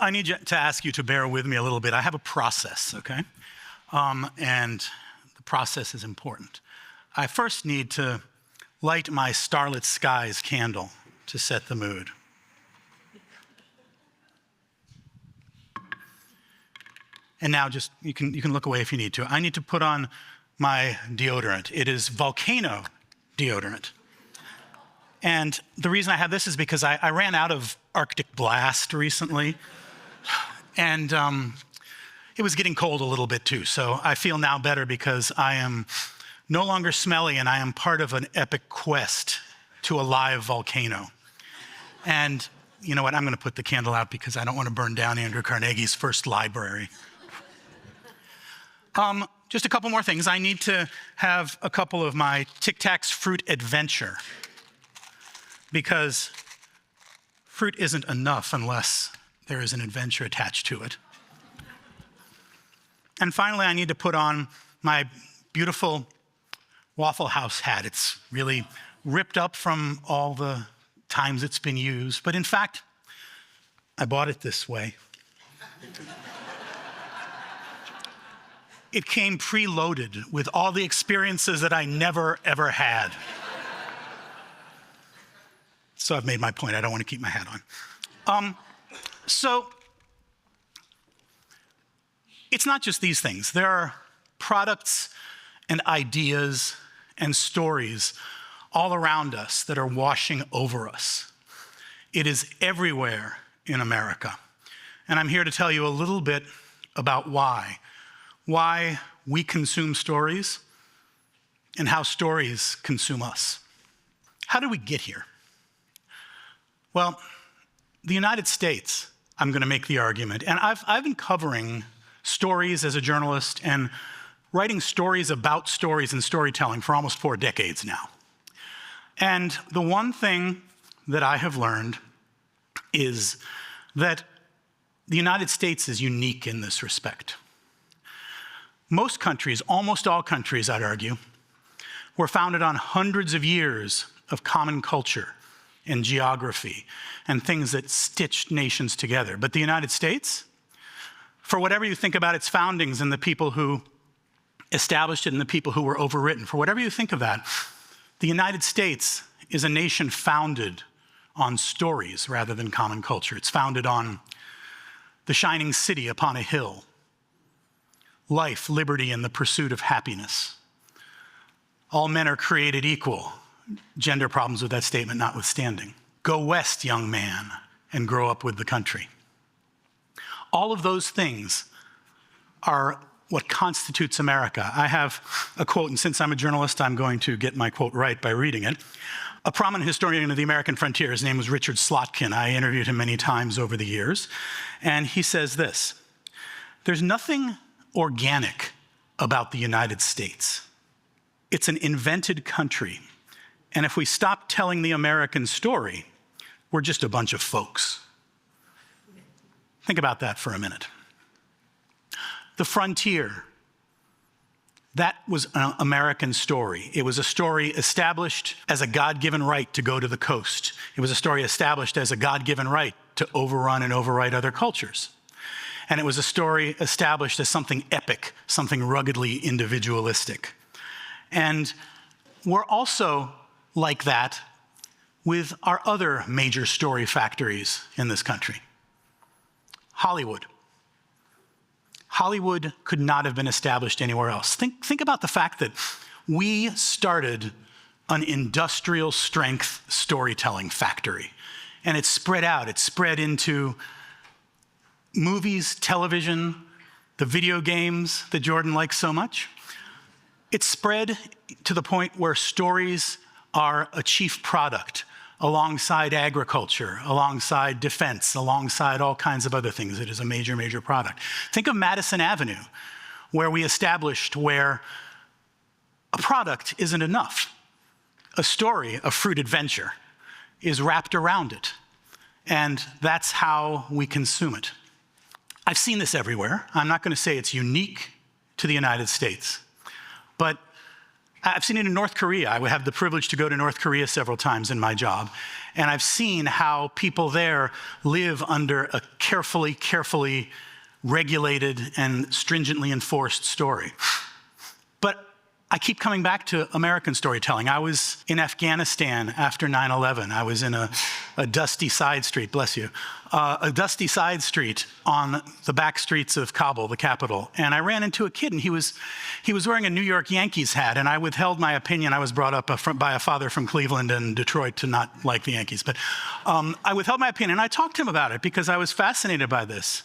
I need to ask you to bear with me a little bit. I have a process, okay? And the process is important. I first need to light my Starlit Skies candle to set the mood. And now just, you can look away if you need to. I need to put on my deodorant. It is Volcano deodorant. And the reason I have this is because I ran out of Arctic Blast recently. And it was getting cold a little bit too. So I feel now better because I am no longer smelly and I am part of an epic quest to a live volcano. And you know what, I'm gonna put the candle out because I don't want to burn down Andrew Carnegie's first library. Just a couple more things. I need to have a couple of my Tic Tacs Fruit Adventure because fruit isn't enough unless there is an adventure attached to it. And finally, I need to put on my beautiful Waffle House hat. It's really ripped up from all the times it's been used, but in fact, I bought it this way. It came preloaded with all the experiences that I never, ever had. So I've made my point. I don't want to keep my hat on. So it's not just these things. There are products and ideas and stories all around us that are washing over us. It is everywhere in America. And I'm here to tell you a little bit about why we consume stories and how stories consume us. How did we get here? Well, the United States, I'm gonna make the argument, and I've been covering stories as a journalist and writing stories about stories and storytelling for almost 4 decades now. And the one thing that I have learned is that the United States is unique in this respect. Most countries, almost all countries, I'd argue, were founded on hundreds of years of common culture and geography and things that stitched nations together. But the United States, for whatever you think about its foundings and the people who established it and the people who were overwritten, for whatever you think of that, the United States is a nation founded on stories rather than common culture. It's founded on the shining city upon a hill, life, liberty, and the pursuit of happiness. All men are created equal, gender problems with that statement notwithstanding. Go west, young man, and grow up with the country. All of those things are what constitutes America. I have a quote, and since I'm a journalist, I'm going to get my quote right by reading it. A prominent historian of the American frontier, his name was Richard Slotkin. I interviewed him many times over the years, and he says this: there's nothing organic about the United States. It's an invented country. And if we stop telling the American story, we're just a bunch of folks. Think about that for a minute. The frontier, that was an American story. It was a story established as a God-given right to go to the coast. It was a story established as a God-given right to overrun and overwrite other cultures. And it was a story established as something epic, something ruggedly individualistic. And we're also like that with our other major story factories in this country. Hollywood. Hollywood could not have been established anywhere else. Think about the fact that we started an industrial strength storytelling factory. And it spread out, it spread into movies, television, the video games that Jordan likes so much. It spread to the point where stories are a chief product alongside agriculture, alongside defense, alongside all kinds of other things. It is a major, major product. Think of Madison Avenue, where we established where a product isn't enough. A story, a fruit adventure, is wrapped around it. And that's how we consume it. I've seen this everywhere. I'm not going to say it's unique to the United States, but I've seen it in North Korea. I would have the privilege to go to North Korea several times in my job. And I've seen how people there live under a carefully regulated and stringently enforced story. But I keep coming back to American storytelling. I was in Afghanistan after 9/11. I was in a dusty side street, bless you, a dusty side street on the back streets of Kabul, the capital. And I ran into a kid, and he was wearing a New York Yankees hat, and I withheld my opinion. I was brought up by a father from Cleveland and Detroit to not like the Yankees. But I withheld my opinion, and I talked to him about it because I was fascinated by this.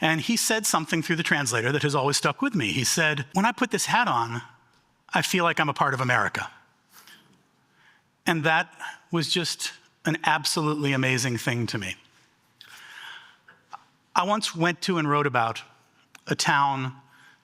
And he said something through the translator that has always stuck with me. He said, "When I put this hat on, I feel like I'm a part of America." And that was just an absolutely amazing thing to me. I once went to and wrote about a town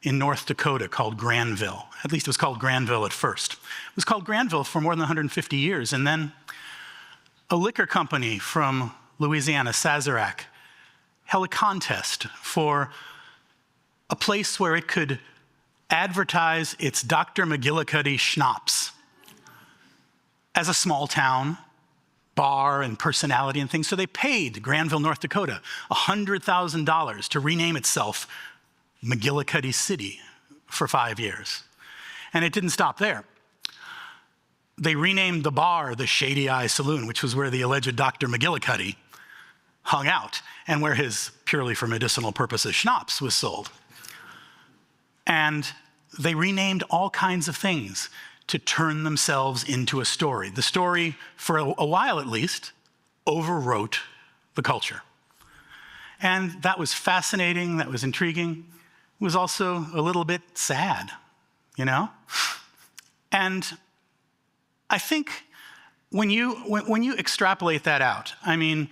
in North Dakota called Granville. At least it was called Granville at first. It was called Granville for more than 150 years. And then a liquor company from Louisiana, Sazerac, held a contest for a place where it could advertise its Dr. McGillicuddy schnapps as a small town bar and personality and things. So they paid Granville, North Dakota, $100,000 to rename itself McGillicuddy City for 5 years. And it didn't stop there. They renamed the bar the Shady Eye Saloon, which was where the alleged Dr. McGillicuddy hung out and where his purely for medicinal purposes schnapps was sold. And they renamed all kinds of things to turn themselves into a story. The story, for a while at least, overwrote the culture. And that was fascinating, that was intriguing. It was also a little bit sad, you know? And I think when you extrapolate that out, I mean,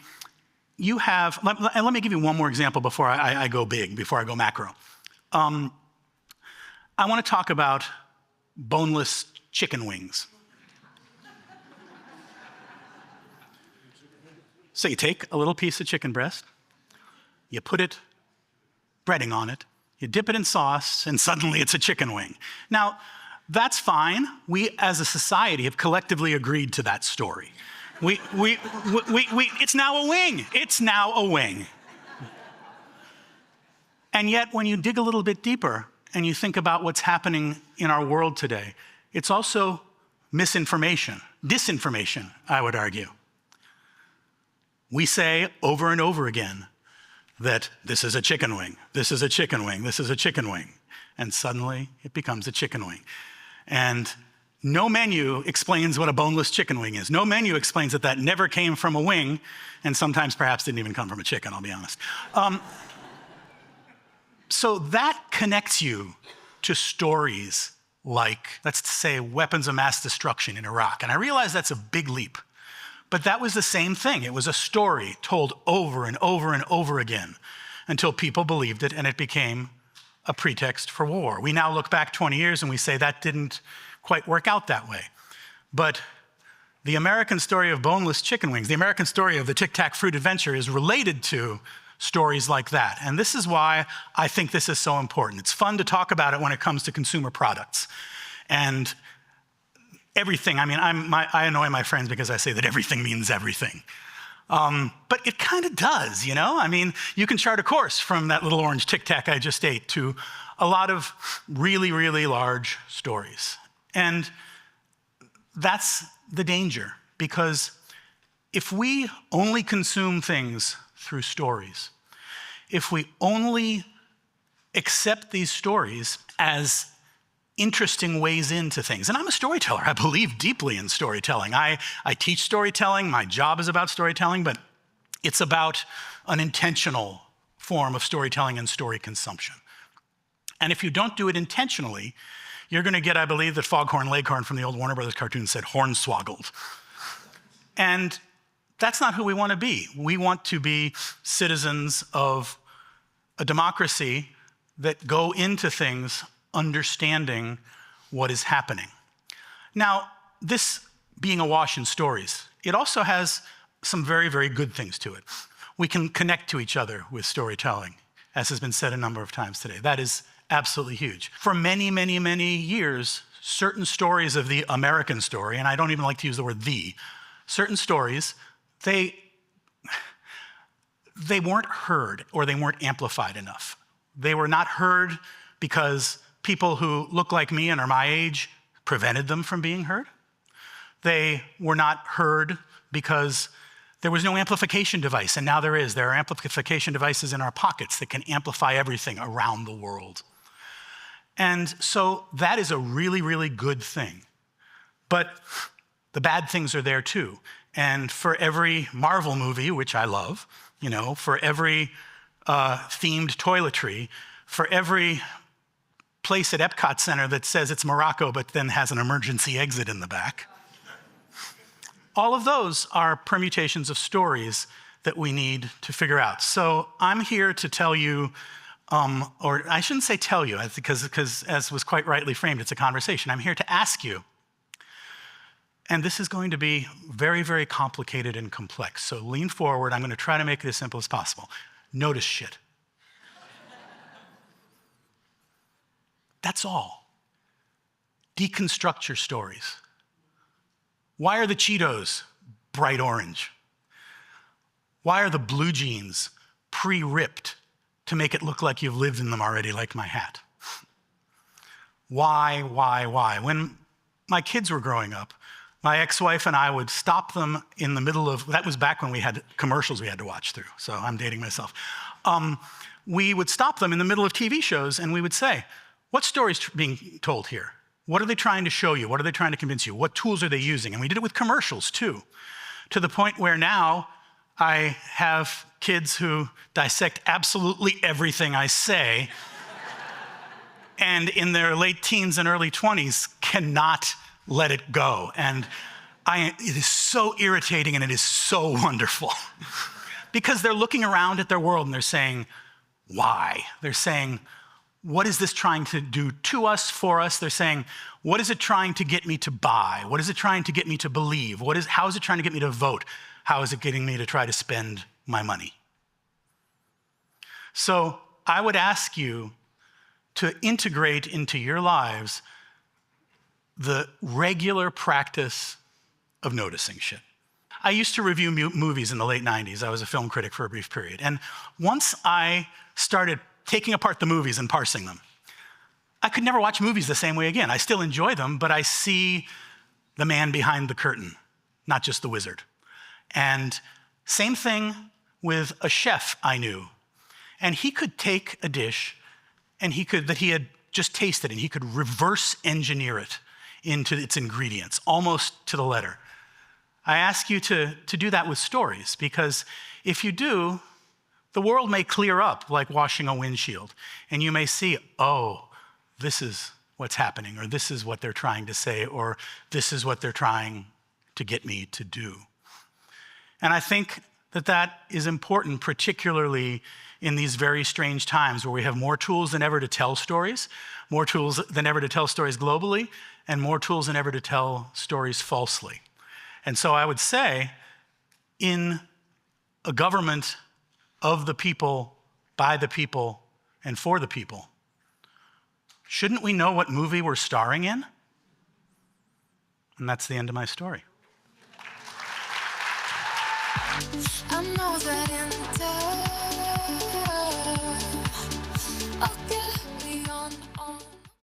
you have, and let me give you one more example before I go big, before I go macro. I want to talk about boneless chicken wings. So you take a little piece of chicken breast, you put breading on it, you dip it in sauce, and suddenly it's a chicken wing. Now, that's fine. We as a society have collectively agreed to that story. It's now a wing. It's now a wing. And yet, when you dig a little bit deeper and you think about what's happening in our world today, it's also misinformation, disinformation, I would argue. We say over and over again that this is a chicken wing, this is a chicken wing, this is a chicken wing. And suddenly it becomes a chicken wing. And no menu explains what a boneless chicken wing is. No menu explains that never came from a wing, and sometimes perhaps didn't even come from a chicken, I'll be honest. So that connects you to stories like, let's say, weapons of mass destruction in Iraq. And I realize that's a big leap, but that was the same thing. It was a story told over and over and over again until people believed it and it became a pretext for war. We now look back 20 years and we say that didn't quite work out that way. But the American story of boneless chicken wings, the American story of the Tic Tac Fruit Adventure is related to stories like that. And this is why I think this is so important. It's fun to talk about it when it comes to consumer products. And everything, I mean, I annoy my friends because I say that everything means everything. But it kind of does, you know? I mean, you can chart a course from that little orange Tic Tac I just ate to a lot of really, really large stories. And that's the danger, because if we only consume things through stories, if we only accept these stories as interesting ways into things, and I'm a storyteller, I believe deeply in storytelling. I teach storytelling, my job is about storytelling, but it's about an intentional form of storytelling and story consumption. And if you don't do it intentionally, you're gonna get, I believe that Foghorn Leghorn from the old Warner Brothers cartoon said, hornswoggled. And that's not who we want to be. We want to be citizens of a democracy that go into things understanding what is happening. Now, this being awash in stories, it also has some very, very good things to it. We can connect to each other with storytelling, as has been said a number of times today. That is absolutely huge. For many, many, many years, certain stories of the American story, and I don't even like to use the word "the," certain stories, they weren't heard or they weren't amplified enough. They were not heard because people who look like me and are my age prevented them from being heard. They were not heard because there was no amplification device, and now there is. There are amplification devices in our pockets that can amplify everything around the world. And so that is a really, really good thing. But the bad things are there too. And for every Marvel movie, which I love, for every themed toiletry, for every place at Epcot Center that says it's Morocco but then has an emergency exit in the back, all of those are permutations of stories that we need to figure out. So I'm here to tell you, or I shouldn't say tell you, because as was quite rightly framed, it's a conversation. I'm here to ask you, and this is going to be very, very complicated and complex. So lean forward. I'm going to try to make it as simple as possible. Notice shit. That's all. Deconstruct your stories. Why are the Cheetos bright orange? Why are the blue jeans pre-ripped to make it look like you've lived in them already, like my hat? Why? When my kids were growing up, my ex-wife and I would stop them in the middle of, that was back when we had commercials we had to watch through, so I'm dating myself. We would stop them in the middle of TV shows and we would say, what story's being told here? What are they trying to show you? What are they trying to convince you? What tools are they using? And we did it with commercials too, to the point where now I have kids who dissect absolutely everything I say and in their late teens and early 20s cannot let it go. And it is so irritating and it is so wonderful because they're looking around at their world and they're saying, why? They're saying, what is this trying to do to us, for us? They're saying, what is it trying to get me to buy? What is it trying to get me to believe? How is it trying to get me to vote? How is it getting me to try to spend my money? So I would ask you to integrate into your lives the regular practice of noticing shit. I used to review movies in the late 90s. I was a film critic for a brief period. And once I started taking apart the movies and parsing them, I could never watch movies the same way again. I still enjoy them, but I see the man behind the curtain, not just the wizard. And same thing with a chef I knew. And he could take a dish that he had just tasted, and he could reverse engineer it into its ingredients, almost to the letter. I ask you to do that with stories, because if you do, the world may clear up like washing a windshield, and you may see, oh, this is what's happening, or this is what they're trying to say, or this is what they're trying to get me to do. And I think that is important, particularly in these very strange times where we have more tools than ever to tell stories, more tools than ever to tell stories globally, and more tools than ever to tell stories falsely. And so I would say, in a government of the people, by the people, and for the people, shouldn't we know what movie we're starring in? And that's the end of my story. I know that in the dark, I'll get beyond